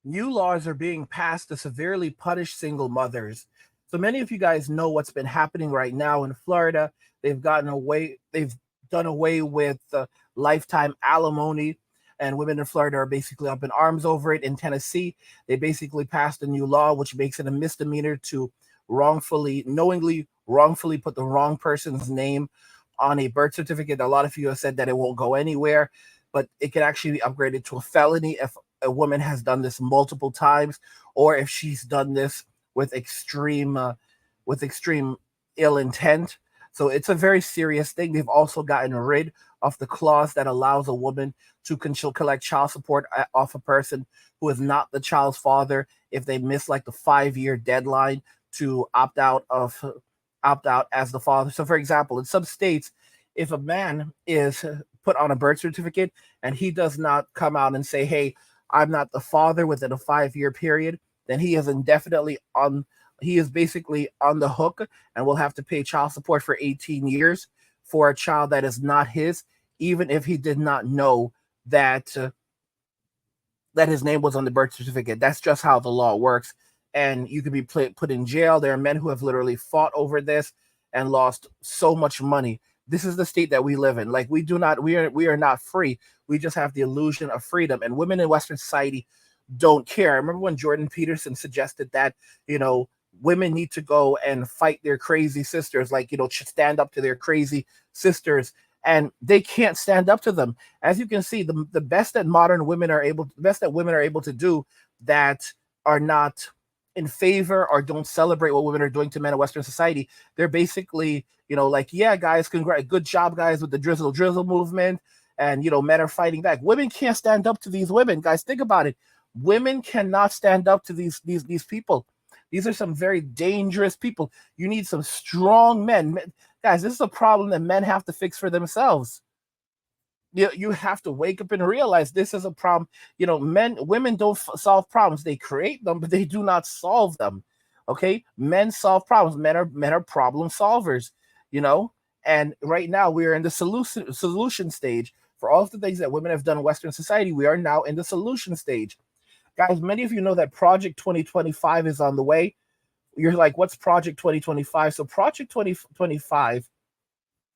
New laws are being passed to severely punish single mothers. So many of you guys know what's been happening right now in Florida. They've done away with lifetime alimony, and women in Florida are basically up in arms over it. In Tennessee, they basically passed a new law which makes it a misdemeanor to knowingly, wrongfully put the wrong person's name on a birth certificate. A lot of you have said that it won't go anywhere, but it can actually be upgraded to a felony if a woman has done this multiple times, or if she's done this with extreme ill intent. So it's a very serious thing. They've also gotten rid of the clause that allows a woman to collect child support off a person who is not the child's father if they miss like the 5 year deadline to opt out as the father. So, for example, in some states, if a man is put on a birth certificate and he does not come out and say, "Hey, I'm not the father," within a 5 year period, then he is indefinitely on. He is basically on the hook and will have to pay child support for 18 years for a child that is not his, even if he did not know that that his name was on the birth certificate. That's just how the law works. And you could be put in jail. There are men who have literally fought over this and lost so much money. This is the state that we live in. Like we are not free. We just have the illusion of freedom. And women in Western society don't care. I remember when Jordan Peterson suggested that, you know, women need to go and fight their crazy sisters, like, you know, stand up to their crazy sisters, and they can't stand up to them. As you can see, the best that women are able to do that are not in favor or don't celebrate what women are doing to men in Western society, they're basically, you know, like, yeah, guys, congrats, good job, guys, with the drizzle drizzle movement, and you know, men are fighting back. Women can't stand up to these women, guys. Think about it. Women cannot stand up to these people. These are some very dangerous people. You need some strong men. Guys, this is a problem that men have to fix for themselves. You have to wake up and realize this is a problem. You know, women don't solve problems. They create them, but they do not solve them. Okay? Men solve problems. Men are problem solvers, you know? And right now we are in the solution stage. For all of the things that women have done in Western society, we are now in the solution stage. Guys, many of you know that Project 2025 is on the way. You're like, what's Project 2025? So Project 2025,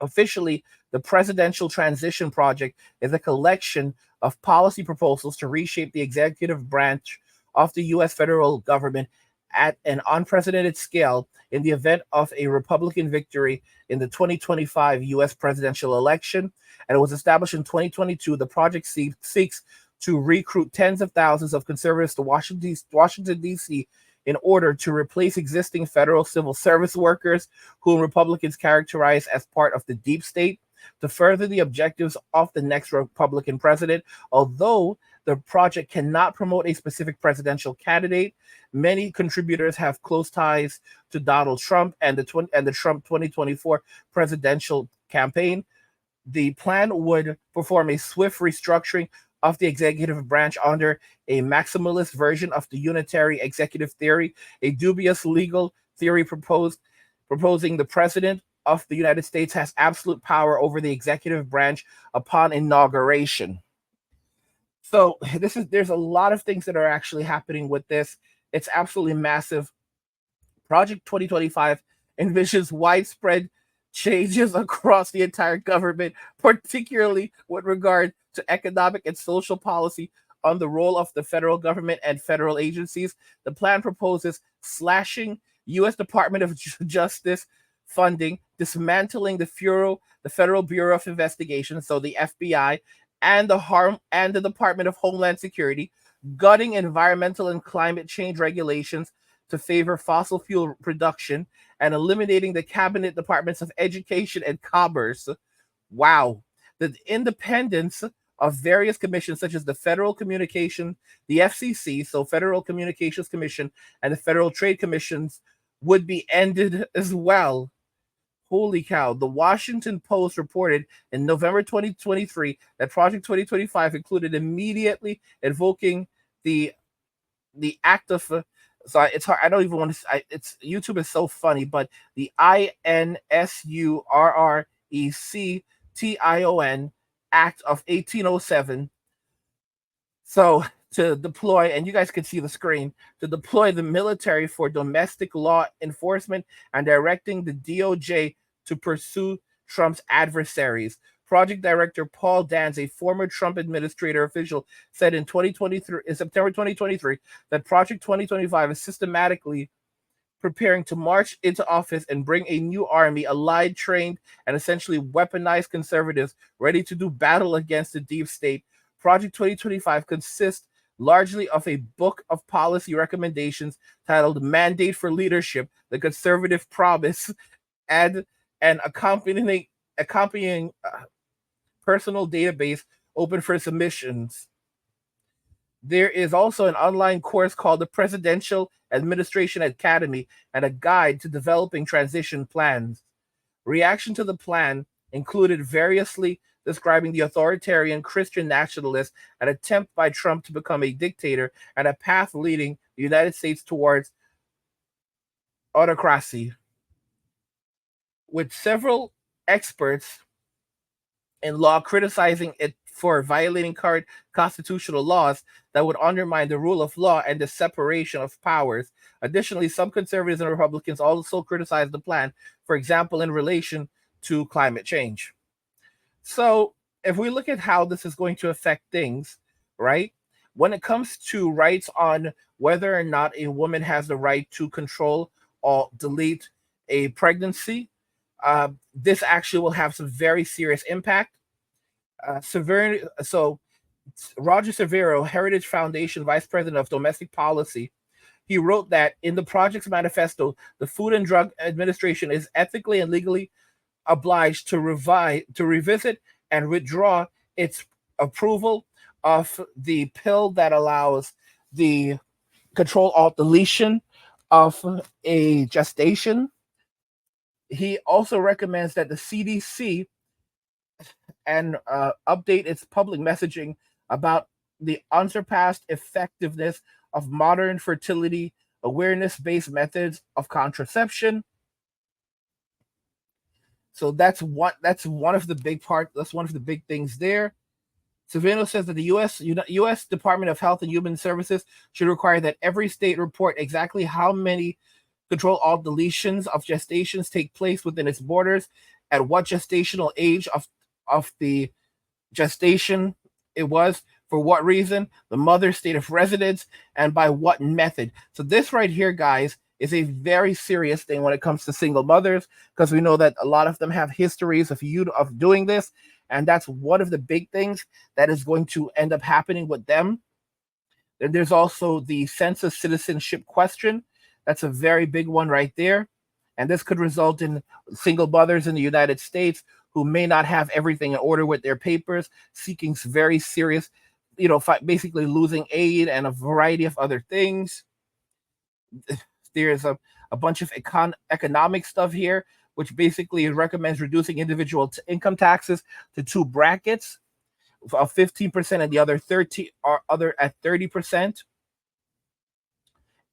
officially, the Presidential Transition Project, is a collection of policy proposals to reshape the executive branch of the U.S. federal government at an unprecedented scale in the event of a Republican victory in the 2025 U.S. presidential election. And it was established in 2022. The project seeks to recruit tens of thousands of conservatives to Washington, D.C., in order to replace existing federal civil service workers whom Republicans characterize as part of the deep state, to further the objectives of the next Republican president. Although the project cannot promote a specific presidential candidate, many contributors have close ties to Donald Trump and the Trump 2024 presidential campaign. The plan would perform a swift restructuring of the executive branch under a maximalist version of the unitary executive theory, a dubious legal theory proposing the president of the United States has absolute power over the executive branch upon inauguration. So there's a lot of things that are actually happening with this. It's absolutely massive. Project 2025 envisions widespread changes across the entire government, particularly with regard to economic and social policy on the role of the federal government and federal agencies. The plan proposes slashing U.S. Department of Justice funding, dismantling the Federal Bureau of Investigation, so the FBI, and the Department of Homeland Security, gutting environmental and climate change regulations to favor fossil fuel production, and eliminating the cabinet departments of education and commerce. Wow. The independence of various commissions, such as the the FCC, so Federal Communications Commission, and the Federal Trade Commissions, would be ended as well. Holy cow. The Washington Post reported in November 2023 that Project 2025 included immediately invoking the act of so it's hard. I don't even want to. It's YouTube is so funny, but the INSURRECTION Act of 1807. So to deploy, and you guys can see the screen, to deploy the military for domestic law enforcement and directing the DOJ to pursue Trump's adversaries. Project Director Paul Dans, a former Trump administrator official, said in September 2023 that Project 2025 is systematically preparing to march into office and bring a new army, allied, trained, and essentially weaponized conservatives ready to do battle against the deep state. Project 2025 consists largely of a book of policy recommendations titled Mandate for Leadership, the Conservative Promise, and an accompanying personal database open for submissions. There is also an online course called the Presidential Administration Academy and a guide to developing transition plans. Reaction to the plan included variously describing the authoritarian Christian nationalist, an attempt by Trump to become a dictator, and a path leading the United States towards autocracy. With several experts in law criticizing it for violating current constitutional laws that would undermine the rule of law and the separation of powers. Additionally, some conservatives and Republicans also criticized the plan, for example, in relation to climate change. So, if we look at how this is going to affect things, right? When it comes to rights on whether or not a woman has the right to control or delete a pregnancy, this actually will have some very serious impact. So Roger Severo, Heritage Foundation Vice President of Domestic Policy, he wrote that in the project's manifesto, the Food and Drug Administration is ethically and legally obliged to revisit and withdraw its approval of the pill that allows the control alt deletion of a gestation. He also recommends that the CDC and update its public messaging about the unsurpassed effectiveness of modern fertility awareness-based methods of contraception. So that's one of the big part. That's one of the big things there. Savino says that the U.S. Department of Health and Human Services should require that every state report exactly how many control alt deletions of gestations take place within its borders, at what gestational age of the gestation it was, for what reason, the mother's state of residence, and by what method. So this right here, guys, is a very serious thing when it comes to single mothers, because we know that a lot of them have histories of doing this, and that's one of the big things that is going to end up happening with them. Then there's also the census citizenship question. That's a very big one right there. And this could result in single mothers in the United States who may not have everything in order with their papers, seeking very serious, basically losing aid and a variety of other things. There's a bunch of economic stuff here, which basically recommends reducing individual income taxes to two brackets of 15% and the other at 30%.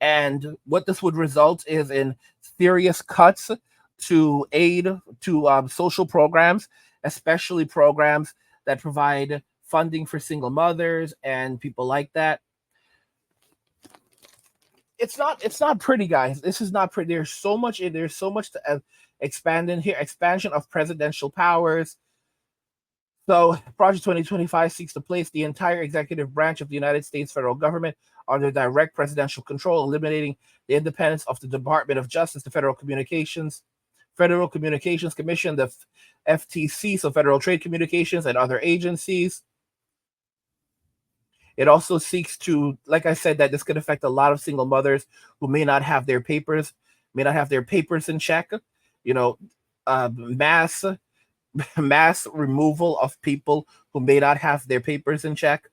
And what this would result is in serious cuts to aid to social programs, especially programs that provide funding for single mothers and people like that. It's not pretty, guys. This is not pretty. There's so much to expand in here. Expansion of presidential powers. So Project 2025 seeks to place the entire executive branch of the United States federal government under direct presidential control, eliminating the independence of the Department of Justice, the Federal Communications Commission, the FTC, so Federal Trade Communications, and other agencies. It also seeks to, like I said, that this could affect a lot of single mothers who may not have their papers in check. Mass removal of people who may not have their papers in check.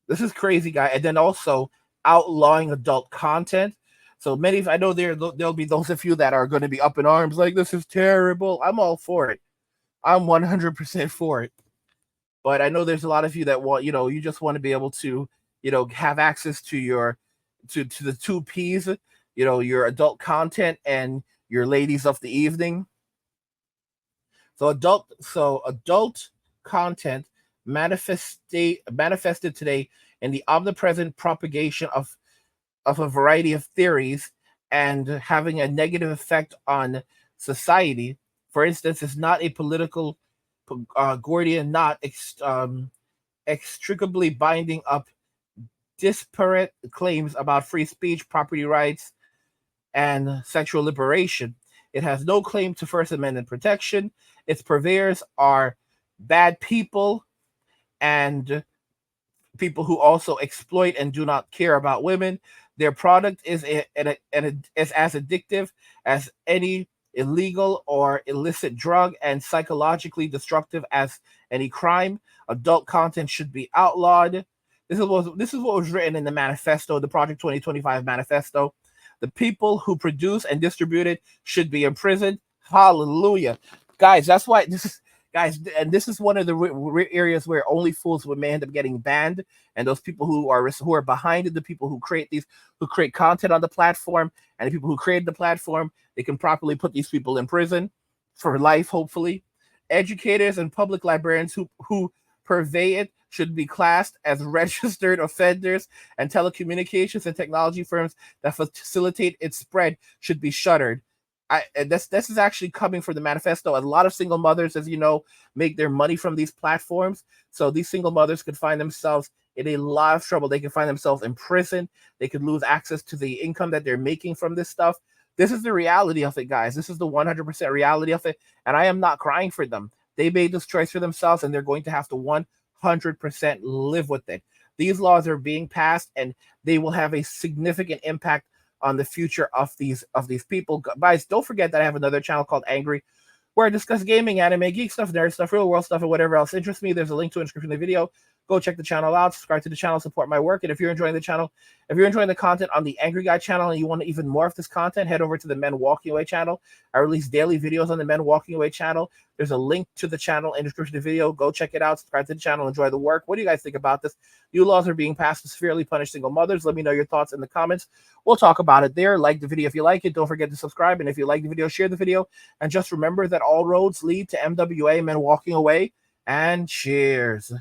This is crazy, guy. And then also outlawing adult content. So I know there'll be those of you that are going to be up in arms like, this is terrible. I'm all for it. I'm 100% for it. But I know there's a lot of you that want, you just want to be able to, have access to to the two P's, your adult content and your ladies of the evening. So adult content manifested today and the omnipresent propagation of a variety of theories and having a negative effect on society. For instance, is not a political Gordian knot extricably binding up disparate claims about free speech, property rights, and sexual liberation. It has no claim to First Amendment protection. Its purveyors are bad people and people who also exploit and do not care about women. Their product is as addictive as any illegal or illicit drug and psychologically destructive as any crime. Adult content should be outlawed. This is what was written in the manifesto, the Project 2025 manifesto. The people who produce and distribute it should be imprisoned. Hallelujah. Guys, that's why this is guys, and this is one of the areas where only fools would may end up getting banned, and those people who are behind it, the people who create content on the platform, and the people who created the platform, they can properly put these people in prison for life, hopefully. Educators and public librarians who purvey it should be classed as registered offenders, and telecommunications and technology firms that facilitate its spread should be shuttered. And this is actually coming from the manifesto. A lot of single mothers, as you know, make their money from these platforms. So these single mothers could find themselves in a lot of trouble. They could find themselves in prison. They could lose access to the income that they're making from this stuff. This is the reality of it, guys. This is the 100% reality of it. And I am not crying for them. They made this choice for themselves, and they're going to have to 100% live with it. These laws are being passed, and they will have a significant impact on the future of these people. Guys, don't forget that I have another channel called Angry, where I discuss gaming, anime, geek stuff, nerd stuff, real world stuff, and whatever else interests me. There's a link to a description of the video. Go check the channel out, subscribe to the channel, support my work. And if you're enjoying the channel, if you're enjoying the content on the Angry Guy channel and you want even more of this content, head over to the Men Walking Away channel. I release daily videos on the Men Walking Away channel. There's a link to the channel in the description of the video. Go check it out, subscribe to the channel, enjoy the work. What do you guys think about this? New laws are being passed to severely punish single mothers. Let me know your thoughts in the comments. We'll talk about it there. Like the video if you like it. Don't forget to subscribe. And if you like the video, share the video. And just remember that all roads lead to MWA, Men Walking Away. And cheers.